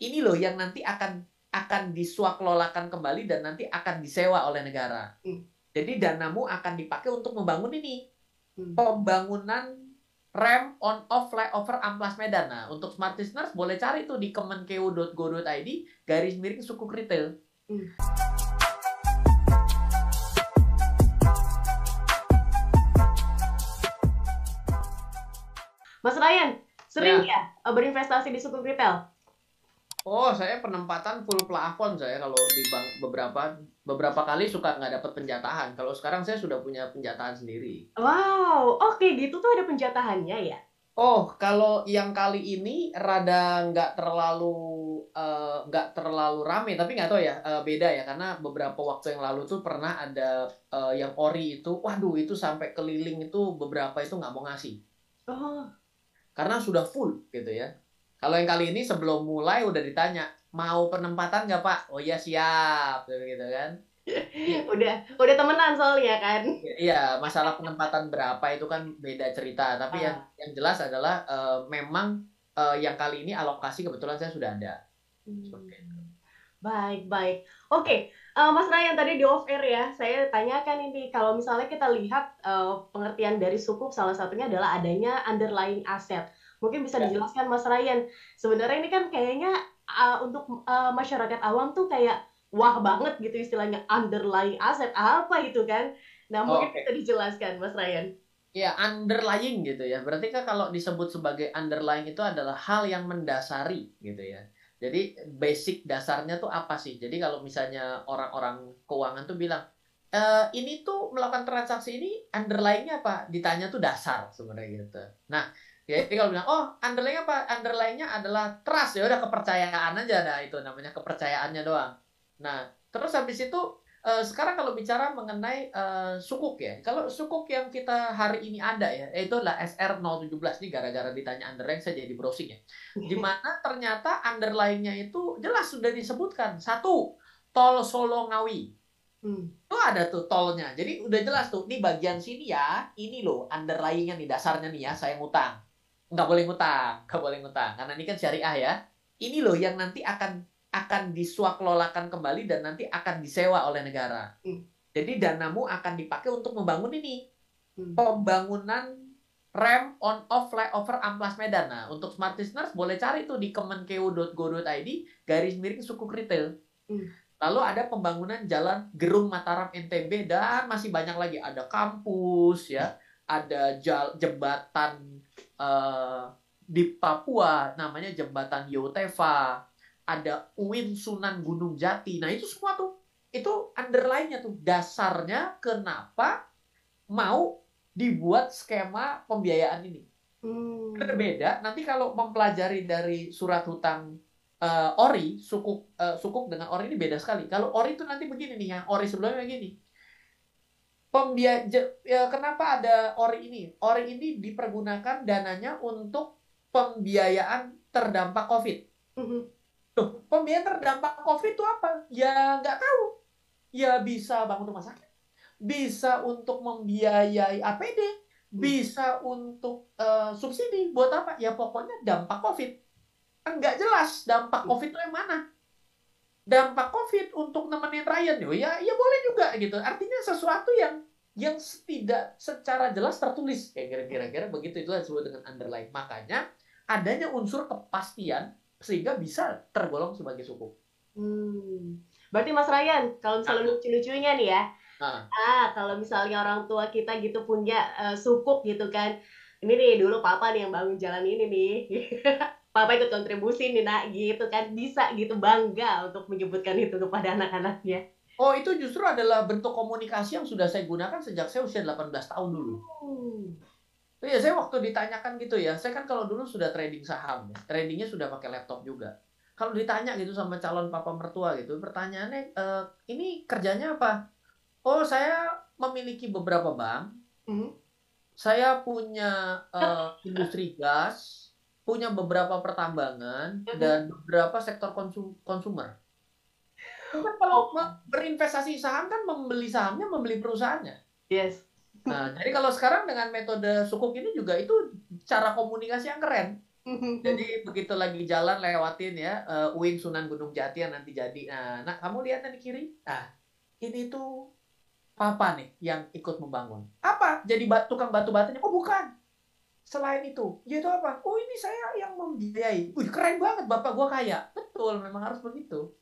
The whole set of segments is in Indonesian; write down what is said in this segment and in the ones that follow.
ini loh yang nanti akan diswakelolakan kembali dan nanti akan disewa oleh negara. Jadi danamu akan dipakai untuk membangun ini. Pembangunan rem on off flyover Amplas Medan. Nah, untuk smart listeners boleh cari tuh di kemenkeu.go.id /sukuk retail. Mas Ryan, sering ya berinvestasi di sukuk retail? Oh, saya penempatan full plafon saya kalau di bank beberapa kali suka nggak dapat penjatahan. Kalau sekarang saya sudah punya penjatahan sendiri. Wow, oke gitu tuh ada penjatahannya ya? Oh, kalau yang kali ini rada nggak terlalu rame, tapi nggak tahu ya, beda ya karena beberapa waktu yang lalu tuh pernah ada yang ori itu, waduh itu sampai keliling itu beberapa itu nggak mau ngasih Oh, karena sudah full gitu ya. Kalau yang kali ini sebelum mulai udah ditanya mau penempatan nggak Pak? Oh iya siap, gitu kan. udah temenan soalnya kan? Iya, masalah penempatan berapa itu kan beda cerita. Tapi yang jelas adalah memang yang kali ini alokasi kebetulan saya sudah ada. Seperti itu. Baik. Oke, Mas Ryan tadi di off air ya, saya tanyakan ini kalau misalnya kita lihat pengertian dari sukuk salah satunya adalah adanya underlying asset. Mungkin bisa dijelaskan Mas Ryan. Sebenarnya ini kan kayaknya untuk masyarakat awam tuh kayak wah banget gitu istilahnya underlying asset apa gitu kan. Nah, mungkin bisa dijelaskan Mas Ryan. Ya, underlying gitu ya. Berarti kan kalau disebut sebagai underlying itu adalah hal yang mendasari gitu ya. Jadi basic dasarnya tuh apa sih? Jadi kalau misalnya orang-orang keuangan tuh bilang, ini tuh melakukan transaksi ini underlying-nya apa? Ditanya tuh dasar sebenarnya gitu. Nah, jadi kalau bilang, oh underlying apa? Underlying-nya adalah trust, ya udah kepercayaan aja, nah itu namanya kepercayaannya doang. Nah, terus habis itu sekarang kalau bicara mengenai sukuk ya, kalau sukuk yang kita hari ini ada ya, itu adalah SR017 nih gara-gara ditanya underlying saya jadi browsing ya. Dimana ternyata underlying-nya itu jelas sudah disebutkan. Satu, tol Solo Ngawi. Itu ada tuh tolnya. Jadi udah jelas tuh, nih bagian sini ya, ini loh underlying-nya nih dasarnya nih ya, saya ngutang. Nggak boleh ngutang. Karena ini kan syariah ya. Ini loh yang nanti akan diswakelolakan kembali dan nanti akan disewa oleh negara. Jadi danamu akan dipakai untuk membangun ini. Pembangunan rem on off flyover Amplas Medan. Nah, untuk smart listeners boleh cari tuh di kemenkeu.go.id /sukuk retail. Lalu ada pembangunan jalan Gerung Mataram NTB dan masih banyak lagi. Ada kampus ya, ada jembatan di Papua namanya jembatan Yotefa, ada UIN Sunan Gunung Jati. Nah, itu semua tuh itu underline-nya tuh dasarnya kenapa mau dibuat skema pembiayaan ini. Berbeda nanti kalau mempelajari dari surat hutang ori, sukuk dengan ori ini beda sekali. Kalau ori itu nanti begini nih, yang ori sebelumnya begini. Kenapa ada ori ini? Ori ini dipergunakan dananya untuk pembiayaan terdampak COVID. Tuh, pembiayaan terdampak COVID itu apa? Ya nggak tahu. Ya bisa bangun rumah sakit, bisa untuk membiayai APD, bisa untuk subsidi. Buat apa? Ya pokoknya dampak COVID. Nggak jelas dampak COVID itu yang mana. Dampak COVID untuk nemenin Ryan, ya boleh juga gitu. Artinya sesuatu yang tidak secara jelas tertulis. Kayak kira-kira begitu, itulah disebut dengan underlying. Makanya adanya unsur kepastian sehingga bisa tergolong sebagai sukuk. Berarti Mas Ryan, kalau misalnya lucu-lucunya nih ya, kalau misalnya orang tua kita gitu punya sukuk gitu kan, ini nih dulu papa nih yang bangun jalan ini nih, papa ikut kontribusi nih nak gitu kan, bisa gitu bangga untuk menyebutkan itu kepada anak-anaknya. Oh, itu justru adalah bentuk komunikasi yang sudah saya gunakan sejak saya usia 18 tahun dulu. Ya, saya waktu ditanyakan gitu ya, saya kan kalau dulu sudah trading saham, ya. Tradingnya sudah pakai laptop juga. Kalau ditanya gitu sama calon papa mertua gitu, pertanyaannya, ini kerjanya apa? Oh, saya memiliki beberapa bank, saya punya industri gas, punya beberapa pertambangan, dan beberapa sektor konsumer. Kan kalau berinvestasi saham kan membeli sahamnya, membeli perusahaannya. Yes. Nah, jadi kalau sekarang dengan metode sukuk ini juga itu cara komunikasi yang keren. Jadi begitu lagi jalan lewatin ya UIN Sunan Gunung Jati yang nanti jadi. Nah, kamu lihat di kiri. Nah, ini tuh papa nih yang ikut membangun. Apa? Jadi tukang batu batanya? Oh bukan. Selain itu, yaitu apa? Oh ini saya yang membiayai. Wih keren banget bapak gua kaya. Betul, memang harus begitu.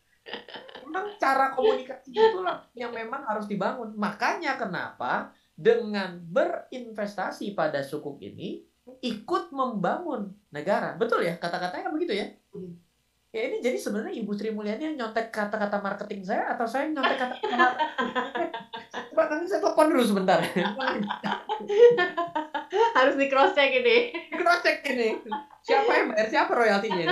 Memang cara komunikasi itulah yang memang harus dibangun. Makanya kenapa dengan berinvestasi pada sukuk ini ikut membangun negara. Betul ya? Kata-katanya kan begitu ya? Ya ini jadi sebenarnya Ibu Sri Mulyani nyontek kata-kata marketing saya atau saya nyontek kata-kata Coba nanti saya telepon dulu sebentar. Harus di cross check ini. Di cross check ini. Siapa yang bayar siapa royaltinya?